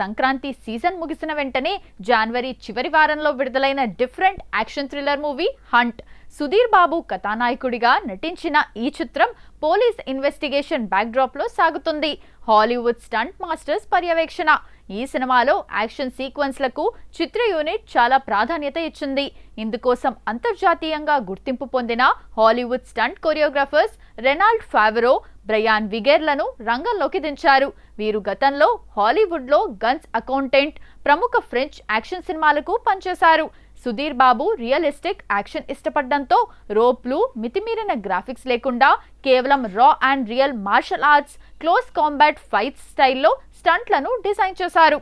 Sankranti season ముగిసిన వెంటనే జనవరి చివరి వారంలో విడుదలైన different action thriller movie Hunt. Sudheer Babu కథానాయకుడిగా నటించిన ఈ చిత్రం పోలీస్ ఇన్వెస్టిగేషన్ బ్యాక్డ్రాప్ లో సాగుతుంది. హాలీవుడ్ స్టంట్ మాస్టర్స్ పర్యవేక్షణ. ఈ సినిమాలో యాక్షన్ సీక్వెన్స్లకు చిత్ర యూనిట్ చాలా ప్రాధాన్యత ఇచ్చింది. ఇందుకోసం అంతర్జాతీయంగా గుర్తింపు పొందిన Hollywood stunt choreographers Renald Favaro, Bryan విగెర్లను రంగంలోకి దించారు. వీరు గతంలో హాలీవుడ్లో గన్స్ అకౌంటెంట్, ప్రముఖ ఫ్రెంచ్ యాక్షన్ సినిమాలకు పనిచేశారు. సుధీర్ బాబు రియలిస్టిక్ యాక్షన్ ఇష్టపడడంతో రోప్లు, మితిమీరిన గ్రాఫిక్స్ లేకుండా కేవలం raw and real martial arts, close combat fights స్టైల్లో స్టంట్లను డిజైన్ చేశారు.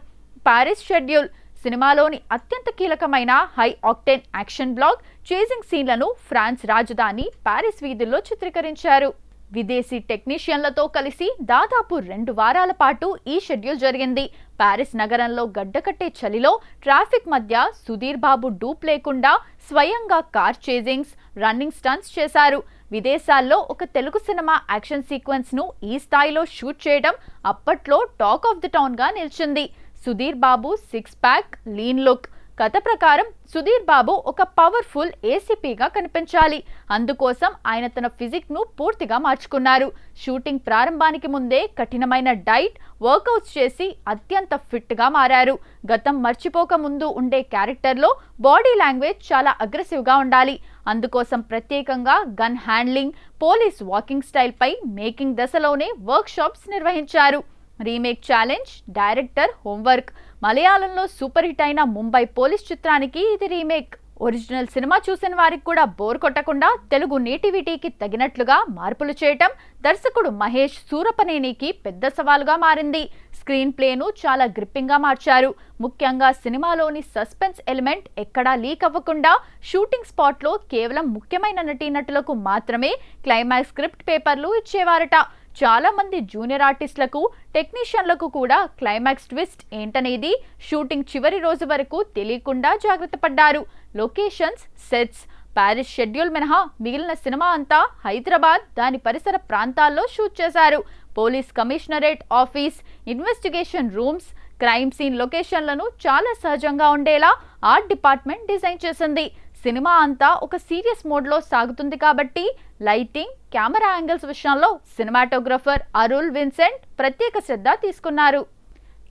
పారిస్ షెడ్యూల్ సినిమాలోని అత్యంత కీలకమైన high octane action block chasing సీన్లను ఫ్రాన్స్ రాజధాని పారిస్ వీధుల్లో చిత్రీకరించారు. విదేశీ టెక్నీషియన్లతో కలిసి దాదాపు 2 వారాల పాటు ఈ షెడ్యూల్ జరిగింది. పారిస్ నగరంలో గడ్డకట్టే చలిలో ట్రాఫిక్ మధ్య సుధీర్ బాబు డూప్ లేకుండా స్వయంగా కార్ చేజింగ్స్, రన్నింగ్ స్టంట్స్ చేశారు. విదేశాల్లో ఒక తెలుగు సినిమా యాక్షన్ సీక్వెన్స్ ను ఈ స్థాయిలో షూట్ చేయడం అప్పట్లో టాక్ ఆఫ్ ది టౌన్ గా నిలిచింది. Sudheer Babu 6 pack, lean look. కథ ప్రకారం సుధీర్ బాబు ఒక పవర్ఫుల్ ఏసీపీగా కనిపించాలి. అందుకోసం ఆయన తన ఫిజిక్ ను పూర్తిగా మార్చుకున్నారు. షూటింగ్ ప్రారంభానికి ముందే కఠినమైన డైట్, వర్కౌట్స్ చేసి అత్యంత ఫిట్ గా మారారు. గతం మర్చిపోక ముందు ఉండే క్యారెక్టర్లో బాడీ లాంగ్వేజ్ చాలా అగ్రెసివ్ గా ఉండాలి. అందుకోసం ప్రత్యేకంగా gun handling, police walking style పై మేకింగ్ దశలోనే వర్క్ షాప్స్ నిర్వహించారు. Remake challenge, director homework. మలయాళంలో సూపర్ హిట్ అయిన ముంబై పోలీస్ చిత్రానికి ఇది రీమేక్. ఒరిజినల్ సినిమా చూసిన వారికి కూడా బోర్ కొట్టకుండా తెలుగు నేటివిటీకి తగినట్లుగా మార్పులు చేయటం దర్శకుడు మహేష్ సూరపనేనికి పెద్ద సవాలుగా మారింది. స్క్రీన్ ప్లేను చాలా గ్రిప్పింగ్ గా మార్చారు. ముఖ్యంగా సినిమాలోని సస్పెన్స్ ఎలిమెంట్ ఎక్కడా లీక్ అవ్వకుండా షూటింగ్ స్పాట్ లో కేవలం ముఖ్యమైన నటీనటులకు మాత్రమే క్లైమాక్స్ స్క్రిప్ట్ పేపర్లు ఇచ్చేవారట. చాలా మంది జూనియర్ ఆర్టిస్టులకు, టెక్నీషియన్లకు కూడా క్లైమాక్స్ ట్విస్ట్ ఏంటనేది షూటింగ్ చివరి రోజు వరకు తెలియకుండా జాగ్రత్త పడ్డారు. లొకేషన్స్, సెట్స్ పారిస్ షెడ్యూల్ మినహా మిగిలిన సినిమా అంతా హైదరాబాద్, దాని పరిసర ప్రాంతాల్లో షూట్ చేశారు. Police commissionerate office, investigation rooms, crime scene లొకేషన్లను చాలా సహజంగా ఉండేలా ఆర్ట్ డిపార్ట్మెంట్ డిజైన్ చేసింది. సినిమా అంతా ఒక సీరియస్ మోడ్లో సాగుతుంది కాబట్టి లైటింగ్, కెమెరా యాంగిల్స్ విషయంలో సినిమాటోగ్రఫర్ అరుల్ విన్సెంట్ ప్రత్యేక శ్రద్ధ తీసుకున్నారు.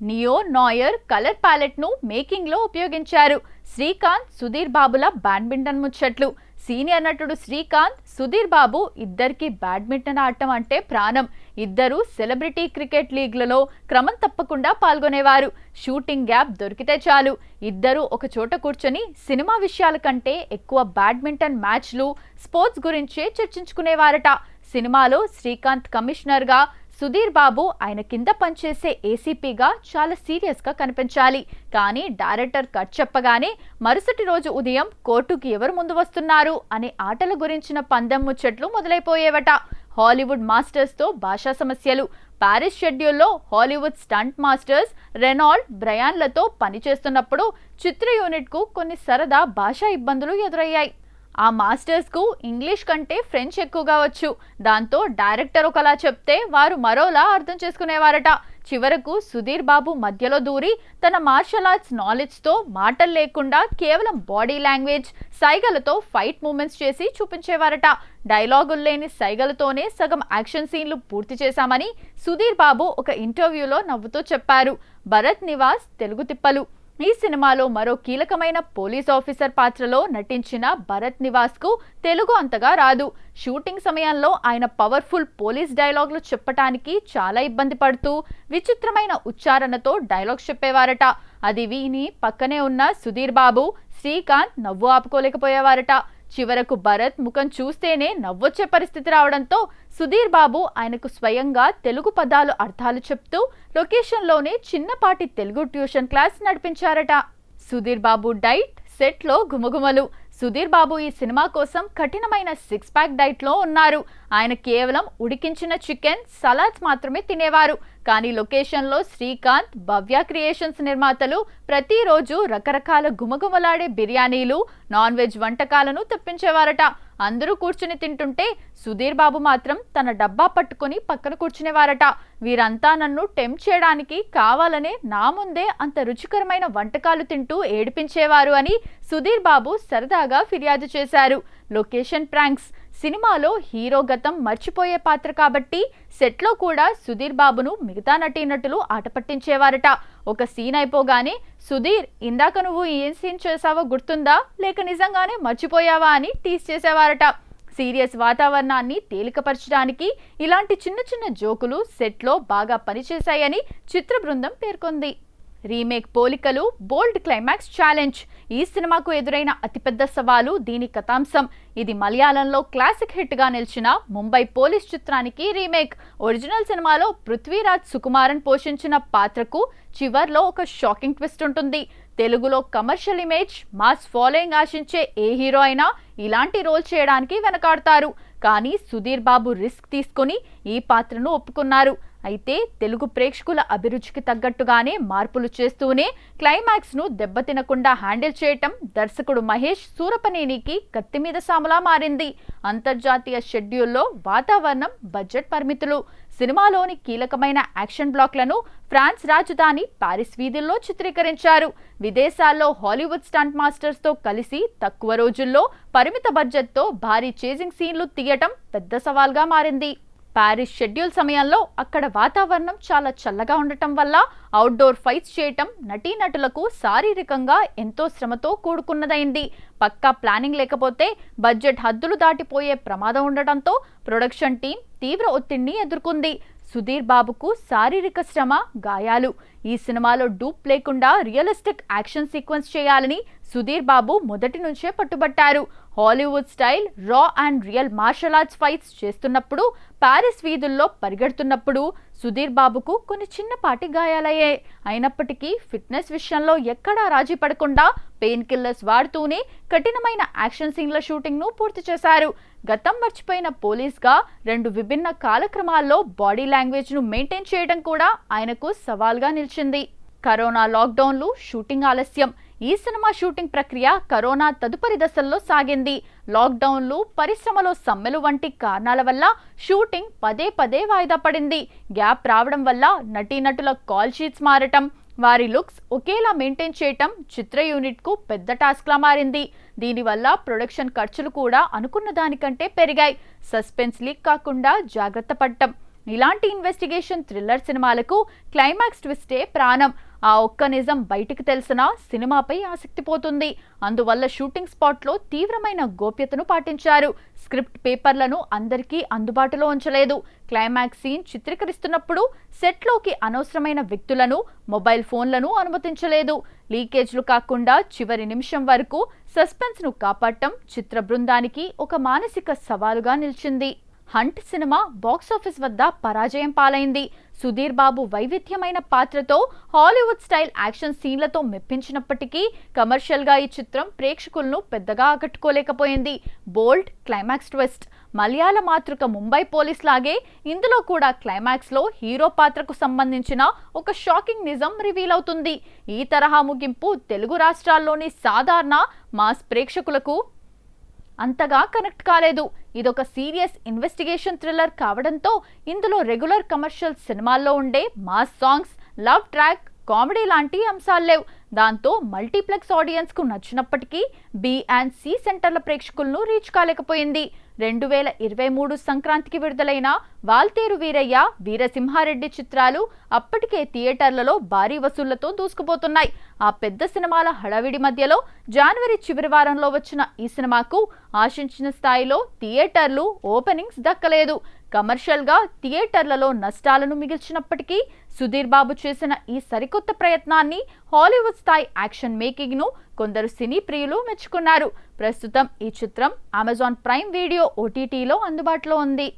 నియో నాయర్ కలర్ ప్యాలెట్ ను మేకింగ్ లో ఉపయోగించారు. శ్రీకాంత్, సుధీర్ బాబుల బ్యాడ్మింటన్ ముచ్చట్లు. సీనియర్ నటుడు శ్రీకాంత్, సుధీర్ బాబు ఇద్దరికి బ్యాడ్మింటన్ ఆడటం అంటే ప్రాణం. ఇద్దరు సెలబ్రిటీ క్రికెట్ లీగ్లలో క్రమం తప్పకుండా పాల్గొనేవారు. షూటింగ్ గ్యాప్ దొరికితే చాలు ఇద్దరు ఒక చోట కూర్చొని సినిమా విషయాల కంటే ఎక్కువ బ్యాడ్మింటన్ మ్యాచ్లు, స్పోర్ట్స్ గురించే చర్చించుకునేవారట. సినిమాలో శ్రీకాంత్ కమిషనర్ గా, సుధీర్ బాబు ఆయన కింద పనిచేసే ఏసీపీగా చాలా సీరియస్ గా కనిపించాలి. కానీ డైరెక్టర్ కట్ చెప్పగానే మరుసటి రోజు ఉదయం కోర్టుకి ఎవరు ముందు వస్తున్నారు అనే ఆటల గురించిన పందెం ముచ్చట్లు మొదలైపోయేవట. హాలీవుడ్ మాస్టర్స్ తో భాషా సమస్యలు. పారిస్ షెడ్యూల్లో హాలీవుడ్ స్టంట్ మాస్టర్స్ రెనాల్డ్, బ్రయాన్లతో పనిచేస్తున్నప్పుడు చిత్ర యూనిట్ కు కొన్ని సరదా భాషా ఇబ్బందులు ఎదురయ్యాయి. ఆ మాస్టర్స్ కు ఇంగ్లీష్ కంటే ఫ్రెంచ్ ఎక్కువగా వచ్చు. దాంతో డైరెక్టర్ ఒకలా చెప్తే వారు మరోలా అర్థం చేసుకునేవారట. చివరకు సుధీర్ బాబు మధ్యలో దూరి తన మార్షల్ ఆర్ట్స్ నాలెడ్జ్ తో మాటలు లేకుండా కేవలం బాడీ లాంగ్వేజ్, సైగలతో ఫైట్ మూమెంట్స్ చేసి చూపించేవారట. డైలాగులు లేని సైగలతోనే సగం యాక్షన్ సీన్లు పూర్తి చేశామని సుధీర్ బాబు ఒక ఇంటర్వ్యూలో నవ్వుతూ చెప్పారు. భరత్ నివాస్ తెలుగు తిప్పలు. ఈ సినిమాలో మరో కీలకమైన పోలీస్ ఆఫీసర్ పాత్రలో నటించిన భరత్ నివాస్ కు తెలుగు అంతగా రాదు. షూటింగ్ సమయంలో ఆయన పవర్ఫుల్ పోలీస్ డైలాగులు చెప్పటానికి చాలా ఇబ్బంది పడుతూ విచిత్రమైన ఉచ్చారణతో డైలాగ్స్ చెప్పేవారట. అది విని పక్కనే ఉన్న సుధీర్ బాబు, శ్రీకాంత్ నవ్వు ఆపుకోలేకపోయేవారట. చివరకు భరత్ ముఖం చూస్తేనే నవ్వొచ్చే పరిస్థితి రావడంతో సుధీర్ బాబు ఆయనకు స్వయంగా తెలుగు పదాలు అర్థాలు చెప్తూ లొకేషన్లోనే చిన్నపాటి Telugu tuition class నడిపించారట. Sudheer Babu diet, సెట్లో గుమగుమలు. సుధీర్ బాబు ఈ సినిమా కోసం కఠినమైన 6 ప్యాక్ డైట్ లో ఉన్నారు. ఆయన కేవలం ఉడికించిన చికెన్, సలాడ్స్ మాత్రమే తినేవారు. కానీ లొకేషన్లో శ్రీకాంత్, భవ్య క్రియేషన్స్ నిర్మాతలు ప్రతిరోజు రకరకాల గుమగుమలాడే బిర్యానీలు, నాన్ వెజ్ వంటకాలను తెప్పించేవారట. అందరూ కూర్చుని తింటుంటే సుధీర్ బాబు మాత్రం తన డబ్బా పట్టుకుని పక్కన కూర్చునేవారట. వీరంతా నన్ను టెంప్ట్ చేయడానికి కావాలనే నా ముందే అంత రుచికరమైన వంటకాలు తింటూ ఏడిపించేవారు అని సుధీర్ బాబు సరదాగా ఫిర్యాదు చేశారు. Location pranks. సినిమాలో హీరో గతం మర్చిపోయే పాత్ర కాబట్టి సెట్లో కూడా సుధీర్ బాబును మిగతా నటీనటులు ఆట పట్టించేవారట. ఒక సీన్ అయిపోగానే సుధీర్, ఇందాక నువ్వు ఏం సీన్ చేసావో గుర్తుందా, లేక నిజంగానే మర్చిపోయావా అని టీస్ చేసేవారట. సీరియస్ వాతావరణాన్ని తేలికపరచడానికి ఇలాంటి చిన్న చిన్న జోకులు సెట్లో బాగా పనిచేశాయని చిత్ర బృందం పేర్కొంది. రీమేక్ పోలికలు, బోల్డ్ క్లైమాక్స్ ఛాలెంజ్. ఈ సినిమాకు ఎదురైన అతిపెద్ద సవాలు దీని కథాంశం. ఇది మలయాళంలో క్లాసిక్ హిట్ గా నిలిచిన ముంబై పోలీస్ చిత్రానికి రీమేక్. ఒరిజినల్ సినిమాలో పృథ్వీరాజ్ సుకుమారన్ పోషించిన పాత్రకు చివర్లో ఒక షాకింగ్ ట్విస్ట్ ఉంటుంది. తెలుగులో కమర్షియల్ ఇమేజ్, మాస్ ఫాలోయింగ్ ఆశించే ఏ హీరో అయినా ఇలాంటి రోల్ చేయడానికి వెనకాడతారు. కానీ సుధీర్ బాబు రిస్క్ తీసుకుని ఈ పాత్రను ఒప్పుకున్నారు. అయితే తెలుగు ప్రేక్షకుల అభిరుచికి తగ్గట్టుగానే మార్పులు చేస్తూనే క్లైమాక్స్ ను దెబ్బతినకుండా హ్యాండిల్ చేయటం దర్శకుడు మహేష్ సూరపనేనికి కత్తి మీద సాములా మారింది. అంతర్జాతీయ షెడ్యూల్లో వాతావరణం, బడ్జెట్ పరిమితులు. సినిమాలోని కీలకమైన యాక్షన్ బ్లాక్లను ఫ్రాన్స్ రాజధాని పారిస్ వీధుల్లో చిత్రీకరించారు. విదేశాల్లో హాలీవుడ్ స్టంట్ మాస్టర్స్ తో కలిసి తక్కువ రోజుల్లో పరిమిత బడ్జెట్తో భారీ చేజింగ్ సీన్లు తీయటం పెద్ద సవాల్గా మారింది. పారిస్ షెడ్యూల్ సమయంలో అక్కడ వాతావరణం చాలా చల్లగా ఉండటం వల్ల అవుట్డోర్ ఫైట్స్ చేయటం నటీనటులకు శారీరకంగా ఎంతో శ్రమతో కూడుకున్నదైంది. పక్కా ప్లానింగ్ లేకపోతే బడ్జెట్ హద్దులు దాటిపోయే ప్రమాదం ఉండటంతో ప్రొడక్షన్ టీం తీవ్ర ఒత్తిడిని ఎదుర్కొంది. సుధీర్ బాబుకు శారీరక శ్రమ, గాయాలు. ఈ సినిమాలో డూప్ లేకుండా రియలిస్టిక్ యాక్షన్ సీక్వెన్స్ చేయాలని సుధీర్ బాబు మొదటి నుంచే పట్టుబట్టారు. Hollywood style raw and real martial arts fights చేస్తున్నప్పుడు, పారిస్ వీధుల్లో పరిగెడుతున్నప్పుడు సుధీర్ బాబుకు కొన్ని చిన్నపాటి గాయాలయ్యాయి. అయినప్పటికీ ఫిట్నెస్ విషయంలో ఎక్కడా రాజీ పడకుండా పెయిన్ కిల్లర్స్ వాడుతూనే కఠినమైన యాక్షన్ సీన్ల షూటింగ్ ను పూర్తి చేశారు. గతం మర్చిపోయిన పోలీస్గా 2 విభిన్న కాలక్రమాల్లో బాడీ లాంగ్వేజ్ ను మెయింటైన్ చేయడం కూడా ఆయనకు సవాల్గా నిలిచింది. కరోనా లాక్డౌన్లు, షూటింగ్ ఆలస్యం. ఈ సినిమా షూటింగ్ ప్రక్రియ కరోనా తదుపరి దశల్లో సాగింది. లాక్డౌన్లు, పరిశ్రమలో సమ్మెలు వంటి కారణాల వల్ల షూటింగ్ పదే వాయిదా పడింది. గ్యాప్ రావడం వల్ల నటీనటుల కాల్ షీట్స్ మారటం, వారి లుక్స్ ఒకేలా మెయింటైన్ చేయటం చిత్ర యూనిట్ కు పెద్ద టాస్క్ లా మారింది. దీనివల్ల ప్రొడక్షన్ ఖర్చులు కూడా అనుకున్న దానికంటే పెరిగాయి. సస్పెన్స్ లీక్ కాకుండా జాగ్రత్త పడటం. ఇలాంటి ఇన్వెస్టిగేషన్ థ్రిల్లర్ సినిమాలకు క్లైమాక్స్ ట్విస్టే ప్రాణం. ఆ ఒక్క నిజం బయటికి తెలిసినా సినిమాపై ఆసక్తి పోతుంది. అందువల్ల షూటింగ్ స్పాట్లో తీవ్రమైన గోప్యతను పాటించారు. స్క్రిప్ట్ పేపర్లను అందరికీ అందుబాటులో ఉంచలేదు. క్లైమాక్స్ సీన్ చిత్రీకరిస్తున్నప్పుడు సెట్లోకి అనవసరమైన వ్యక్తులను, మొబైల్ ఫోన్లను అనుమతించలేదు. లీకేజ్లు కాకుండా చివరి నిమిషం వరకు సస్పెన్స్ ను కాపాడటం చిత్ర బృందానికి ఒక మానసిక సవాలుగా నిలిచింది. హంట్ సినిమా బాక్సాఫీస్ వద్ద పరాజయం పాలైంది. సుధీర్ బాబు వైవిధ్యమైన పాత్రతో హాలీవుడ్ స్టైల్ యాక్షన్ సీన్లతో మెప్పించినప్పటికీ కమర్షియల్ గా ఈ చిత్రం ప్రేక్షకులను పెద్దగా ఆకట్టుకోలేకపోయింది. బోల్డ్ క్లైమాక్స్ ట్విస్ట్. మలయాళ మాతృక ముంబై పోలీస్ లాగే ఇందులో కూడా క్లైమాక్స్ లో హీరో పాత్రకు సంబంధించిన ఒక షాకింగ్ నిజం రివీల్ అవుతుంది. ఈ తరహా ముగింపు తెలుగు రాష్ట్రాల్లోని సాధారణ మాస్ ప్రేక్షకులకు అంతగా కనెక్ట్ కాలేదు. ఇదొక సీరియస్ ఇన్వెస్టిగేషన్ థ్రిల్లర్ కావడంతో ఇందులో రెగ్యులర్ కమర్షియల్ సినిమాల్లో ఉండే mass songs, love track, comedy లాంటి అంశాలు లేవు. దాంతో మల్టీప్లెక్స్ ఆడియన్స్ కు నచ్చినప్పటికీ బి అండ్ సి సెంటర్ల ప్రేక్షకులను రీచ్ కాలేకపోయింది. 2023 సంక్రాంతికి విడుదలైన వాల్తేరు వీరయ్య, వీరసింహారెడ్డి చిత్రాలు అప్పటికే థియేటర్లలో భారీ వసూళ్లతో దూసుకుపోతున్నాయి. ఆ పెద్ద సినిమాల హడావిడి మధ్యలో జనవరి చివరి వారంలో వచ్చిన ఈ సినిమాకు ఆశించిన స్థాయిలో థియేటర్లు ఓపెనింగ్స్ దక్కలేదు. కమర్షియల్ గా థియేటర్లలో నష్టాలను మిగిల్చినప్పటికీ సుధీర్ బాబు చేసిన ఈ సరికొత్త ప్రయత్నాన్ని, హాలీవుడ్ స్థాయి యాక్షన్ మేకింగ్ ను కొందరు సినీ ప్రియులు మెచ్చుకున్నారు. ప్రస్తుతం ఈ చిత్రం అమెజాన్ ప్రైమ్ వీడియో OTTలో అందుబాటులో ఉంది.